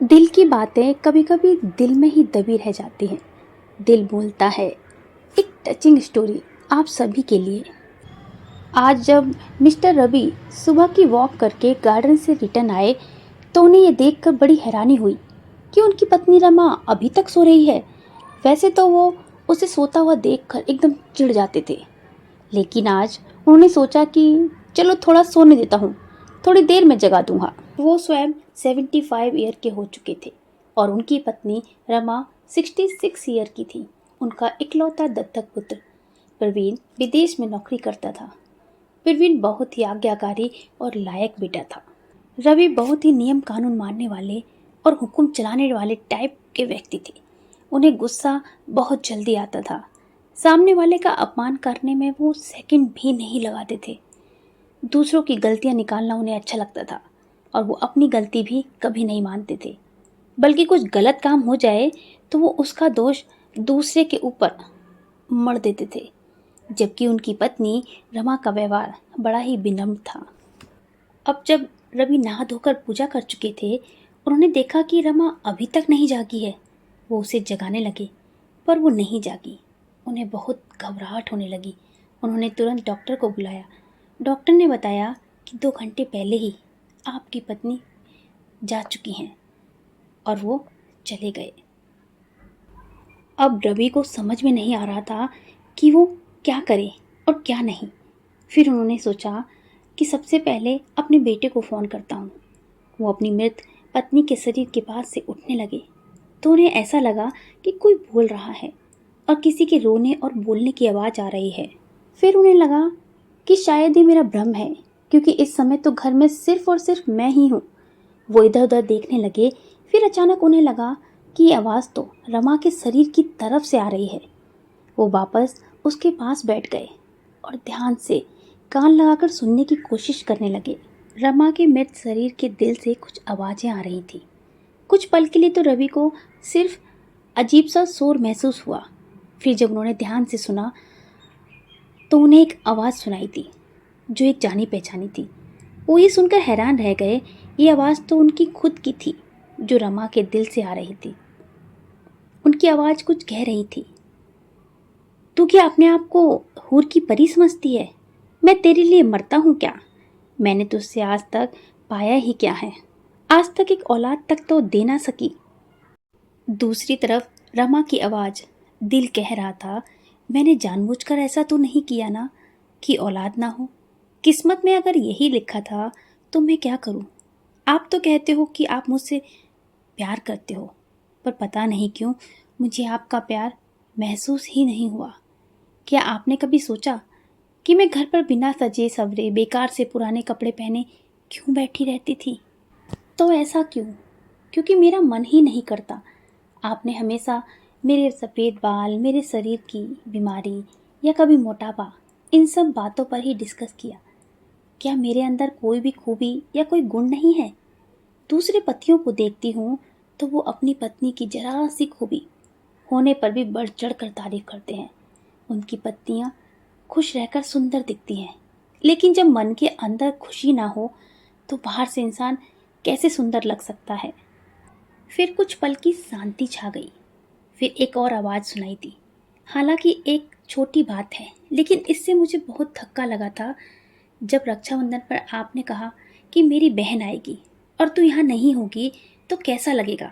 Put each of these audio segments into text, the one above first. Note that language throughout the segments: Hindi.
दिल की बातें कभी कभी दिल में ही दबी रह जाती हैं। दिल बोलता है। एक टचिंग स्टोरी आप सभी के लिए। आज जब मिस्टर रवि सुबह की वॉक करके गार्डन से रिटर्न आए तो उन्हें ये देखकर बड़ी हैरानी हुई कि उनकी पत्नी रमा अभी तक सो रही है। वैसे तो वो उसे सोता हुआ देखकर एकदम चिढ़ जाते थे, लेकिन आज उन्होंने सोचा कि चलो थोड़ा सोने देता हूँ, थोड़ी देर में जगा दूंगा। वो स्वयं 75 ईयर के हो चुके थे और उनकी पत्नी रमा 66 ईयर की थी। उनका इकलौता दत्तक पुत्र प्रवीण विदेश में नौकरी करता था। प्रवीण बहुत ही आज्ञाकारी और लायक बेटा था। रवि बहुत ही नियम कानून मानने वाले और हुक्म चलाने वाले टाइप के व्यक्ति थे। उन्हें गुस्सा बहुत जल्दी आता था। सामने वाले का अपमान करने में वो सेकंड भी नहीं लगाते थे। दूसरों की गलतियां निकालना उन्हें अच्छा लगता था और वो अपनी गलती भी कभी नहीं मानते थे। बल्कि कुछ गलत काम हो जाए तो वो उसका दोष दूसरे के ऊपर मढ़ देते थे। जबकि उनकी पत्नी रमा का व्यवहार बड़ा ही विनम्र था। अब जब रवि नहा धोकर पूजा कर चुके थे, उन्होंने देखा कि रमा अभी तक नहीं जागी है। वो उसे जगाने लगे, पर वो नहीं जागी। उन्हें बहुत घबराहट होने लगी। उन्होंने तुरंत डॉक्टर को बुलाया। डॉक्टर ने बताया कि 2 घंटे पहले ही आपकी पत्नी जा चुकी हैं और वो चले गए। अब रवि को समझ में नहीं आ रहा था कि वो क्या करे और क्या नहीं। फिर उन्होंने सोचा कि सबसे पहले अपने बेटे को फ़ोन करता हूँ। वो अपनी मृत पत्नी के शरीर के पास से उठने लगे तो उन्हें ऐसा लगा कि कोई बोल रहा है और किसी के रोने और बोलने की आवाज़ आ रही है। फिर उन्हें लगा कि शायद ये मेरा भ्रम है, क्योंकि इस समय तो घर में सिर्फ और सिर्फ मैं ही हूँ। वो इधर उधर देखने लगे। फिर अचानक उन्हें लगा कि ये आवाज़ तो रमा के शरीर की तरफ से आ रही है। वो वापस उसके पास बैठ गए और ध्यान से कान लगाकर सुनने की कोशिश करने लगे। रमा के मृत शरीर के दिल से कुछ आवाज़ें आ रही थी। कुछ पल के लिए तो रवि को सिर्फ अजीब सा शोर महसूस हुआ। फिर जब उन्होंने ध्यान से सुना तो उन्हें एक आवाज़ सुनाई दी जो एक जानी पहचानी थी। वो ये सुनकर हैरान रह गए। ये आवाज़ तो उनकी खुद की थी, जो रमा के दिल से आ रही थी। उनकी आवाज़ कुछ कह रही थी, तू क्या अपने आप को हूर की परी समझती है? मैं तेरे लिए मरता हूँ क्या? मैंने तुझसे आज तक पाया ही क्या है? आज तक एक औलाद तक तो दे ना सकी। दूसरी तरफ रमा की आवाज़ दिल कह रहा था, मैंने जानबूझकर ऐसा तो नहीं किया ना कि औलाद ना हो। किस्मत में अगर यही लिखा था तो मैं क्या करूं? आप तो कहते हो कि आप मुझसे प्यार करते हो, पर पता नहीं क्यों मुझे आपका प्यार महसूस ही नहीं हुआ। क्या आपने कभी सोचा कि मैं घर पर बिना सजे सवरे बेकार से पुराने कपड़े पहने क्यों बैठी रहती थी? तो ऐसा क्यों? क्योंकि मेरा मन ही नहीं करता। आपने हमेशा मेरे सफ़ेद बाल, मेरे शरीर की बीमारी या कभी मोटापा, इन सब बातों पर ही डिस्कस किया। क्या मेरे अंदर कोई भी खूबी या कोई गुण नहीं है? दूसरे पतियों को देखती हूँ तो वो अपनी पत्नी की जरा सी खूबी होने पर भी बढ़ चढ़ कर तारीफ करते हैं। उनकी पत्नियाँ खुश रहकर सुंदर दिखती हैं, लेकिन जब मन के अंदर खुशी ना हो तो बाहर से इंसान कैसे सुंदर लग सकता है? फिर कुछ पल की शांति छा गई। फिर एक और आवाज़ सुनाई दी। हालांकि एक छोटी बात है, लेकिन इससे मुझे बहुत धक्का लगा था। जब रक्षाबंधन पर आपने कहा कि मेरी बहन आएगी और तू यहाँ नहीं होगी तो कैसा लगेगा?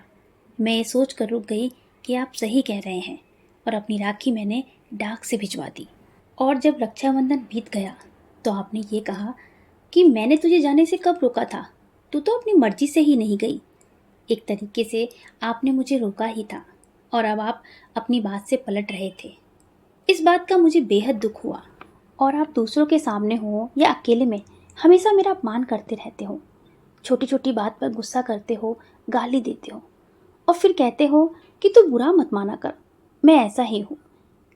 मैं ये सोच कर रुक गई कि आप सही कह रहे हैं और अपनी राखी मैंने डाक से भिजवा दी। और जब रक्षाबंधन बीत गया तो आपने ये कहा कि मैंने तुझे जाने से कब रोका था? तू तो अपनी मर्जी से ही नहीं गई। एक तरीके से आपने मुझे रोका ही था और अब आप अपनी बात से पलट रहे थे। इस बात का मुझे बेहद दुख हुआ। और आप दूसरों के सामने हो या अकेले में हमेशा मेरा अपमान करते रहते हो। छोटी छोटी बात पर गुस्सा करते हो, गाली देते हो और फिर कहते हो कि तू बुरा मत माना कर। मैं ऐसा ही हूँ।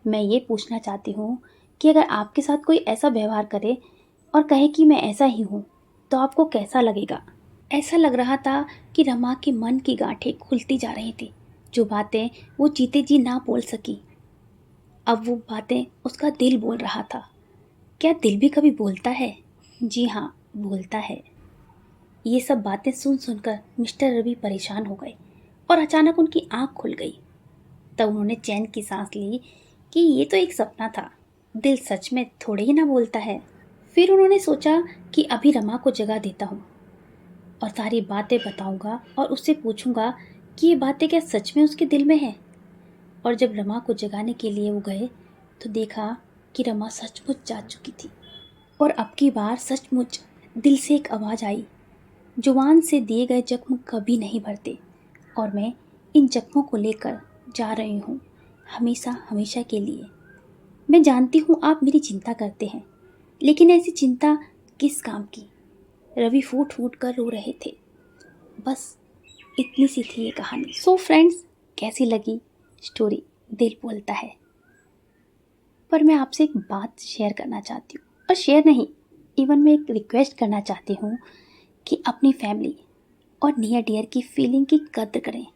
मैं ये पूछना चाहती हूँ कि अगर आपके साथ कोई ऐसा व्यवहार करे और कहे कि मैं ऐसा ही हूँ तो आपको कैसा लगेगा? ऐसा लग रहा था कि रमा के मन की गांठें खुलती जा रही थी। जो बातें वो जीते जी ना बोल सकी, अब वो बातें उसका दिल बोल रहा था। क्या दिल भी कभी बोलता है? जी हाँ, बोलता है। ये सब बातें सुन सुनकर मिस्टर रवि परेशान हो गए और अचानक उनकी आंख खुल गई। तब उन्होंने चैन की सांस ली कि ये तो एक सपना था, दिल सच में थोड़े ही ना बोलता है। फिर उन्होंने सोचा कि अभी रमा को जगा देता हूँ और सारी बातें बताऊंगा और उससे पूछूंगा कि ये बातें क्या सच में उसके दिल में हैं। और जब रमा को जगाने के लिए वो गए तो देखा कि रमा सचमुच जाग चुकी थी। और अब की बार सचमुच दिल से एक आवाज़ आई, जुबान से दिए गए जख्म कभी नहीं भरते और मैं इन जख्मों को लेकर जा रही हूँ हमेशा हमेशा के लिए। मैं जानती हूँ आप मेरी चिंता करते हैं, लेकिन ऐसी चिंता किस काम की। रवि फूट फूट कर रो रहे थे। बस इतनी सी थी ये कहानी। सो फ्रेंड्स, कैसी लगी स्टोरी? दिल बोलता है। पर मैं आपसे एक बात शेयर करना चाहती हूँ, और शेयर नहीं, इवन मैं एक रिक्वेस्ट करना चाहती हूँ कि अपनी फैमिली और नियर डियर की फीलिंग की कद्र करें।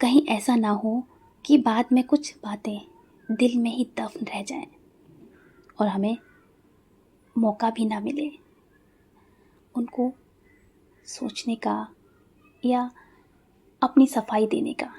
कहीं ऐसा ना हो कि बाद में कुछ बातें दिल में ही दफन रह जाएं और हमें मौका भी ना मिले उनको सोचने का या अपनी सफाई देने का।